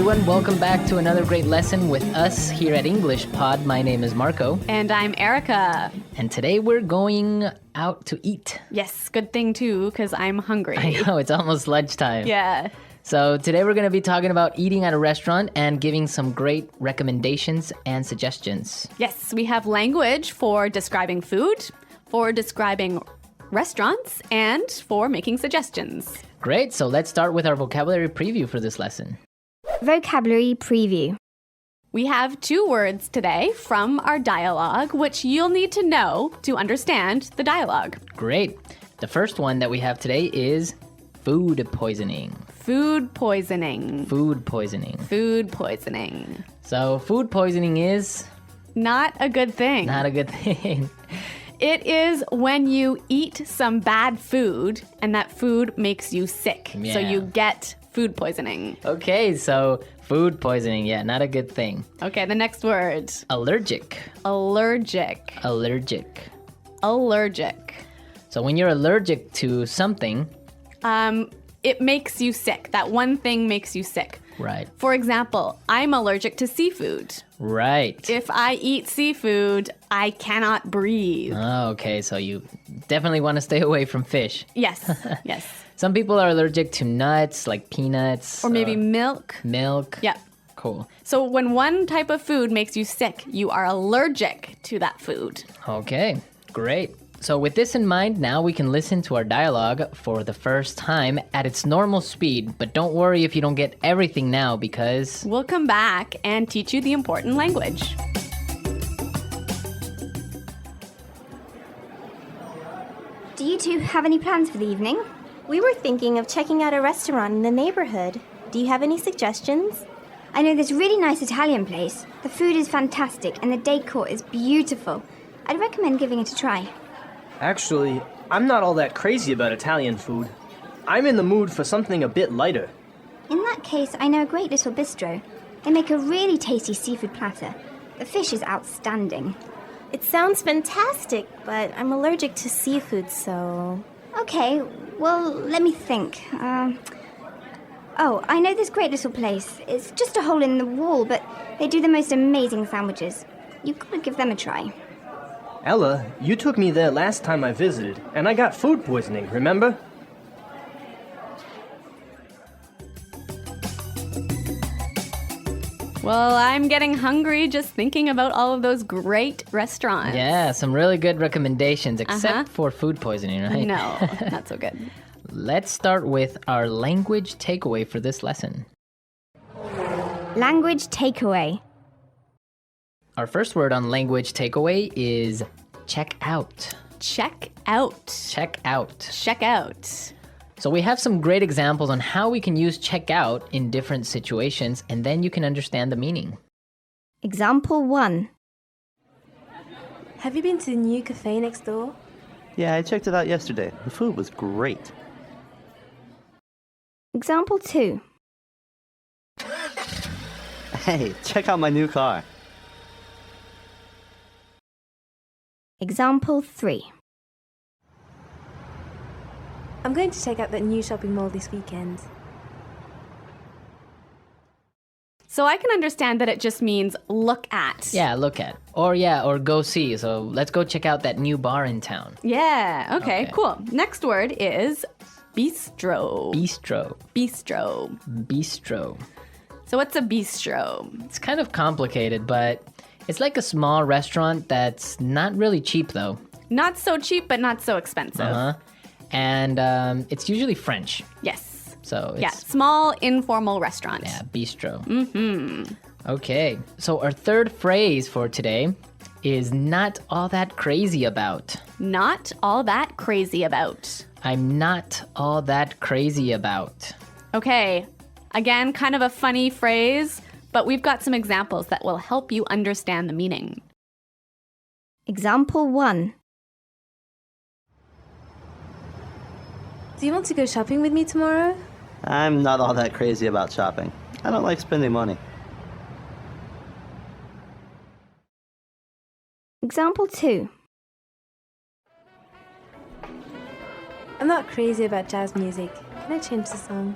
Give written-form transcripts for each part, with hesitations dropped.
everyone. Welcome back to another great lesson with us here at English Pod. My name is Marco. And I'm Erica. And today we're going out to eat. Yes, good thing too, because I'm hungry. I know, it's almost lunchtime. Yeah. So today we're going to be talking about eating at a restaurant and giving some great recommendations and suggestions. Yes, we have language for describing food, for describing restaurants, and for making suggestions. Great, so let's start with our vocabulary preview for this lesson. Vocabulary preview. We have 2 words today from our dialogue, which you'll need to know to understand the dialogue. Great. The first one that we have today is food poisoning. Food poisoning. Food poisoning. Food poisoning. So food poisoning is Not a good thing. not a good thing. It is when you eat some bad food and that food makes you sick. Yeah. So you get food poisoning. Okay, so food poisoning, yeah, not a good thing. Okay, the next word. Allergic. Allergic. Allergic. Allergic. So when you're allergic to something, It makes you sick. That one thing makes you sick. right, For example, I'm allergic to seafood. right. If I eat seafood, I cannot breathe. Oh, okay, so you definitely want to stay away from fish. Yes, yes. Some people are allergic to nuts, like peanuts. Or maybe milk. milk. Yeah. Cool. So when one type of food makes you sick, you are allergic to that food. Okay, great. So with this in mind, now we can listen to our dialogue for the first time at its normal speed. But don't worry if you don't get everything now because... We'll come back and teach you the important language. Do you two have any plans for the evening? We were thinking of checking out a restaurant in the neighborhood. Do you have any suggestions? I know this really nice Italian place. The food is fantastic and the decor is beautiful. I'd recommend giving it a try. Actually, I'm not all that crazy about Italian food. I'm in the mood for something a bit lighter. In that case, I know a great little bistro. They make a really tasty seafood platter. The fish is outstanding. It sounds fantastic, but I'm allergic to seafood, so... Okay, well, let me think. I know this great little place. It's just a hole in the wall, but they do the most amazing sandwiches. You've got to give them a try. Ella, you took me there last time I visited, and I got food poisoning, remember? Well, I'm getting hungry just thinking about all of those great restaurants. Yeah, some really good recommendations, except for food poisoning, right? No, not so good. Let's start with our language takeaway for this lesson. Language takeaway. Our first word on language takeaway is check out. Check out. Check out. Check out. So we have some great examples on how we can use check out in different situations, and then you can understand the meaning. Example 1. Have you been to the new cafe next door? Yeah, I checked it out yesterday. The food was great. Example 2. Hey, check out my new car. Example 3. I'm going to check out that new shopping mall this weekend. So I can understand that it just means look at. Yeah, look at. Or go see. So let's go check out that new bar in town. Yeah, okay, Okay. cool. Next word is bistro. Bistro. Bistro. Bistro. So what's a bistro? It's kind of complicated, but it's like a small restaurant that's not really cheap though. Not so cheap, but not so expensive. Uh-huh. And it's usually French. Yes. So it's Yeah, small informal restaurant. yeah, bistro. Mm-hmm. Okay. So our third phrase for today is not all that crazy about. Not all that crazy about. I'm not all that crazy about. Okay, again, kind of a funny phrase, but we've got some examples that will help you understand the meaning. Example 1. Do you want to go shopping with me tomorrow? I'm not all that crazy about shopping. I don't like spending money. Example 2. I'm not crazy about jazz music. Can I change the song?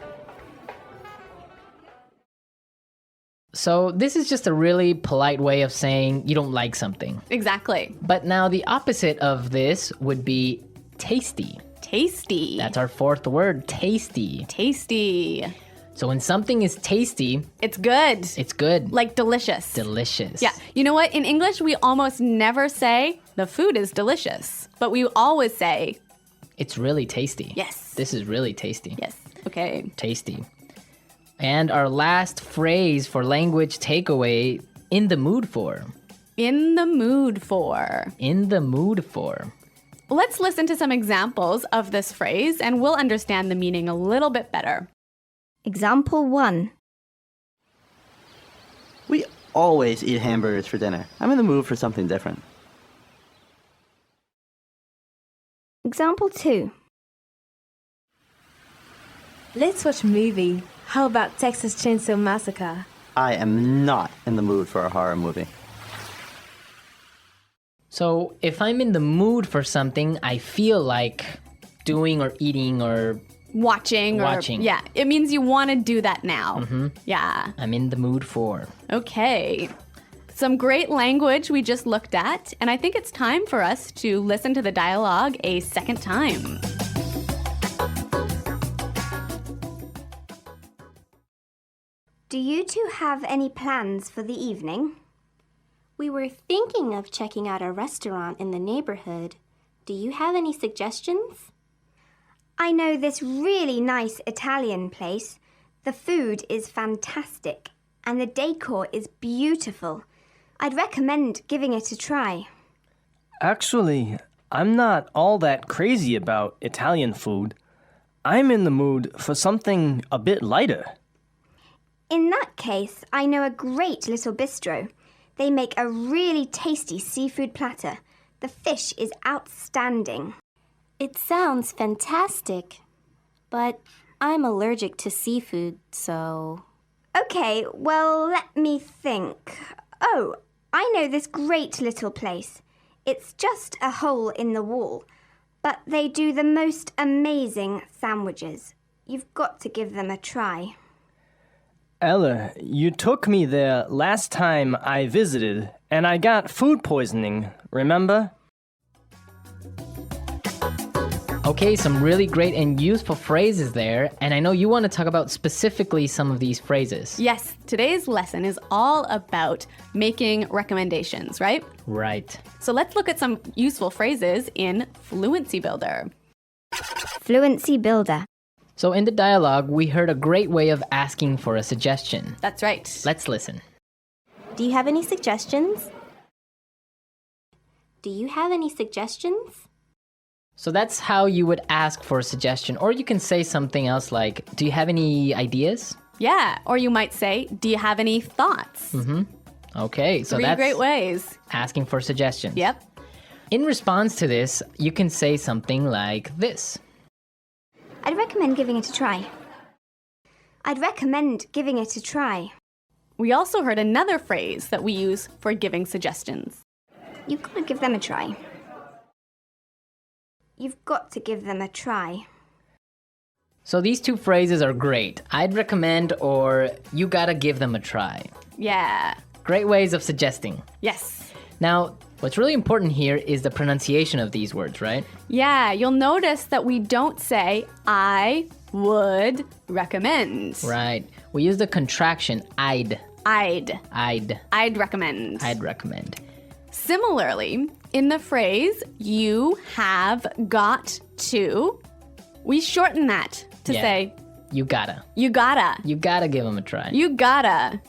So this is just a really polite way of saying you don't like something. Exactly. But now the opposite of this would be tasty. Tasty. That's our fourth word, tasty. Tasty. So when something is tasty, It's good. it's good. Like delicious. Delicious. Yeah. You know what? In English, we almost never say the food is delicious, but we always say, It's really tasty. yes. This is really tasty. Yes. Okay. Tasty. And our last phrase for language takeaway, in the mood for. In the mood for. In the mood for. Let's listen to some examples of this phrase and we'll understand the meaning a little bit better. Example 1. We always eat hamburgers for dinner. I'm in the mood for something different. Example 2. Let's watch a movie. How about Texas Chainsaw Massacre? I am not in the mood for a horror movie. So if I'm in the mood for something, I feel like doing or eating or Watching. Yeah. It means you want to do that now. Yeah. I'm in the mood for. Okay. Some great language we just looked at, and I think it's time for us to listen to the dialogue a second time. Do you two have any plans for the evening? We were thinking of checking out a restaurant in the neighborhood. Do you have any suggestions? I know this really nice Italian place. The food is fantastic and the decor is beautiful. I'd recommend giving it a try. Actually, I'm not all that crazy about Italian food. I'm in the mood for something a bit lighter. In that case, I know a great little bistro. They make a really tasty seafood platter. The fish is outstanding. It sounds fantastic, but I'm allergic to seafood, so... Okay, well, let me think. Oh, I know this great little place. It's just a hole in the wall, but they do the most amazing sandwiches. You've got to give them a try. Ella, you took me there last time I visited, and I got food poisoning, remember? Okay, some really great and useful phrases there, and I know you want to talk about specifically some of these phrases. Yes, today's lesson is all about making recommendations, right? Right. So let's look at some useful phrases in Fluency Builder. Fluency Builder. So in the dialogue, we heard a great way of asking for a suggestion. That's right. Let's listen. Do you have any suggestions? Do you have any suggestions? So that's how you would ask for a suggestion. Or you can say something else like, do you have any ideas? Yeah, or you might say, do you have any thoughts? Okay, so Three that's great ways. asking for suggestions. Yep. In response to this, you can say something like this. I'd recommend giving it a try. I'd recommend giving it a try. We also heard another phrase that we use for giving suggestions. You've got to give them a try. You've got to give them a try. So these two phrases are great. I'd recommend or you gotta give them a try. Yeah. Great ways of suggesting. Yes. Now, what's really important here is the pronunciation of these words, right? Yeah, you'll notice that we don't say, I would recommend. Right. We use the contraction I'd. I'd recommend. I'd recommend. Similarly, in the phrase, you have got to, we shorten that to say, you gotta. you gotta. You gotta give them a try. You gotta.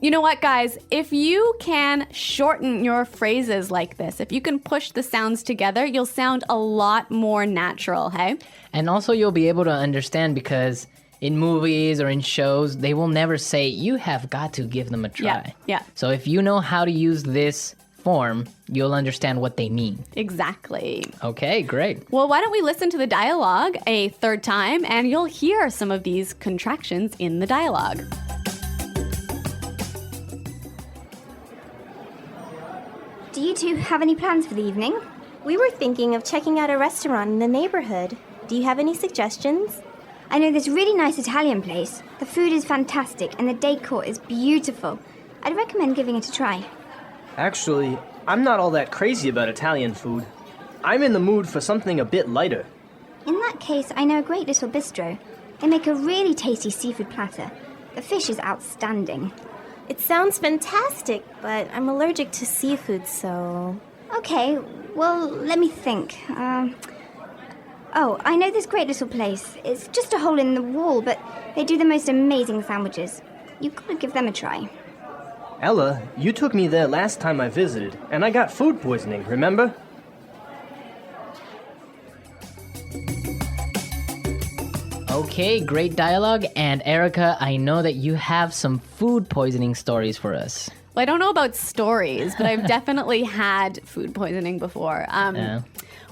You know what, guys? If you can shorten your phrases like this, if you can push the sounds together, you'll sound a lot more natural, hey? And also you'll be able to understand because in movies or in shows, they will never say, you have got to give them a try. Yeah. So if you know how to use this form, you'll understand what they mean. Exactly. Okay, great. Well, why don't we listen to the dialogue a third time and you'll hear some of these contractions in the dialogue. Do you two have any plans for the evening? We were thinking of checking out a restaurant in the neighborhood. Do you have any suggestions? I know this really nice Italian place. The food is fantastic and the decor is beautiful. I'd recommend giving it a try. Actually, I'm not all that crazy about Italian food. I'm in the mood for something a bit lighter. In that case, I know a great little bistro. They make a really tasty seafood platter. The fish is outstanding. It sounds fantastic, but I'm allergic to seafood, so... Okay, well, let me think. Oh, I know this great little place. It's just a hole in the wall, but they do the most amazing sandwiches. You've got to give them a try. Ella, you took me there last time I visited, and I got food poisoning, remember? Okay, great dialogue. And Erica, I know that you have some food poisoning stories for us. Well, I don't know about stories, but I've definitely had food poisoning before. Yeah.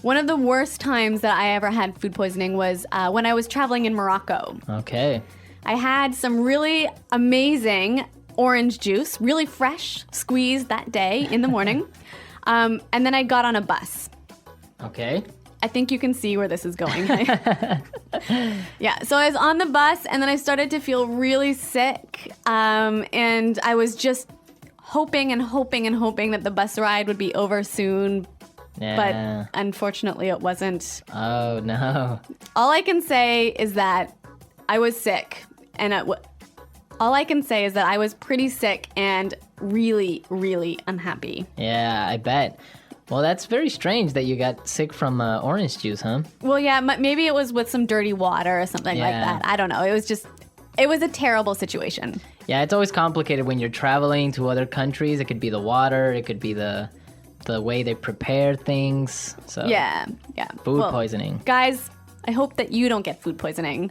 One of the worst times that I ever had food poisoning was when I was traveling in Morocco. Okay. I had some really amazing orange juice, really fresh, squeezed that day in the morning. And then I got on a bus. Okay. I think you can see where this is going. Yeah, so I was on the bus and then I started to feel really sick. And I was just hoping that the bus ride would be over soon. Yeah. But unfortunately, it wasn't. Oh, no. All I can say is that I was sick. And all I can say is that I was pretty sick and really, really unhappy. Yeah, I bet. Well, that's very strange that you got sick from orange juice, huh? Well, yeah, maybe it was with some dirty water or something like Yeah. that. I don't know. It was a terrible situation. Yeah, it's always complicated when you're traveling to other countries. It could be the water, it could be the way they prepare things. So Yeah. food Well, poisoning. Guys, I hope that you don't get food poisoning.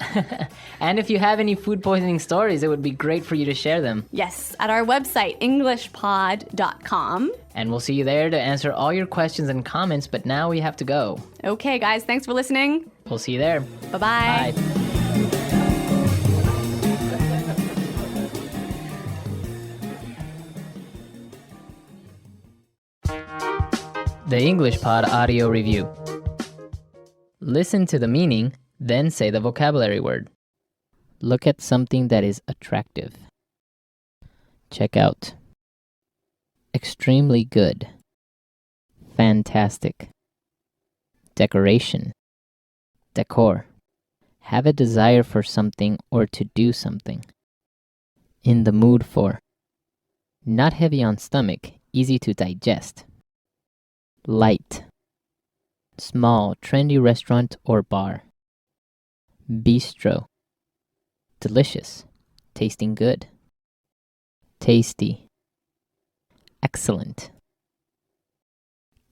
And if you have any food poisoning stories, it would be great for you to share them. Yes, at our website, englishpod.com. And we'll see you there to answer all your questions and comments, but now we have to go. Okay, guys, thanks for listening. We'll see you there. Bye-bye. Bye. The English Pod Audio Review. Listen to the meaning, then say the vocabulary word. Look at something that is attractive. Check out. Extremely good. Fantastic. Decoration. Decor. Have a desire for something or to do something. In the mood for. Not heavy on stomach, easy to digest. Light. Small, trendy restaurant or bar. Bistro. Delicious. Tasting good. Tasty. Excellent.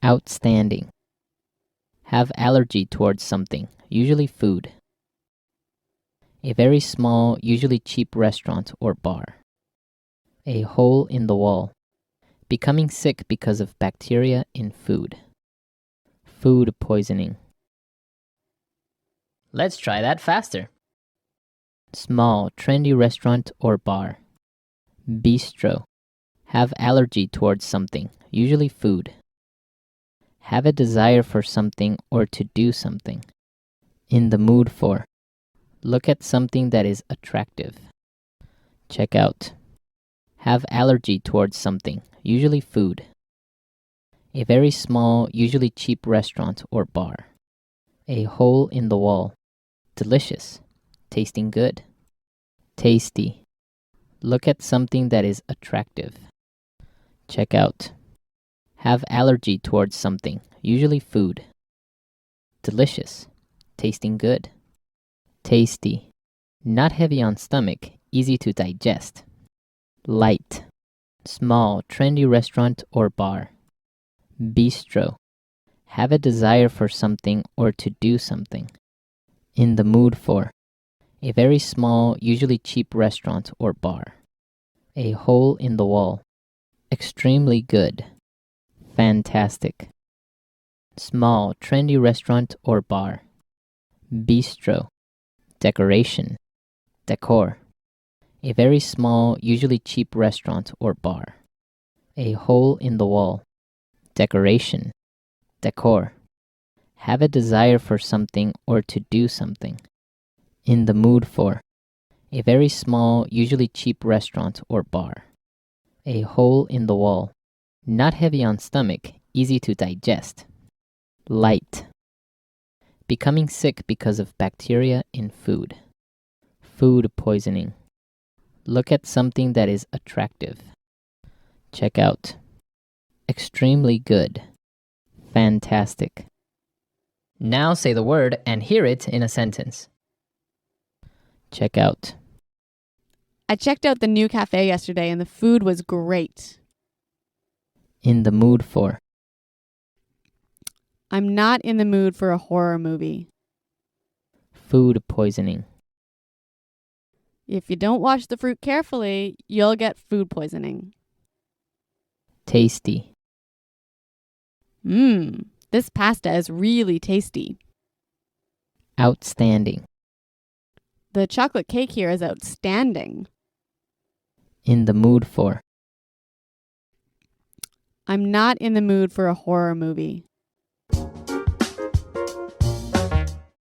Outstanding. Have allergy towards something, usually food. A very small, usually cheap restaurant or bar. A hole in the wall. Becoming sick because of bacteria in food. Food poisoning. Let's try that faster. Small, trendy restaurant or bar. Bistro. Have allergy towards something, usually food. Have a desire for something or to do something. In the mood for. Look at something that is attractive. Check out. Have allergy towards something, usually food. A very small, usually cheap restaurant or bar. A hole in the wall. Delicious. Tasting good. Tasty. Look at something that is attractive. Check out. Have allergy towards something, usually food. Delicious. Tasting good. Tasty. Not heavy on stomach, easy to digest. Light. Small, trendy restaurant or bar. Bistro. Have a desire for something or to do something. In the mood for. A very small, usually cheap restaurant or bar. A hole in the wall. Extremely good. Fantastic. Small, trendy restaurant or bar. Bistro. Decoration. Decor. A very small, usually cheap restaurant or bar. A hole in the wall. Decoration. Decor. Have a desire for something or to do something. In the mood for. A very small, usually cheap restaurant or bar. A hole in the wall. Not heavy on stomach, easy to digest. Light. Becoming sick because of bacteria in food. Food poisoning. Look at something that is attractive. Check out. Extremely good. Fantastic. Now say the word and hear it in a sentence. Check out. I checked out the new cafe yesterday and the food was great. In the mood for. I'm not in the mood for a horror movie. Food poisoning. If you don't wash the fruit carefully, you'll get food poisoning. Tasty. This pasta is really tasty. Outstanding. The chocolate cake here is outstanding. In the mood for. I'm not in the mood for a horror movie.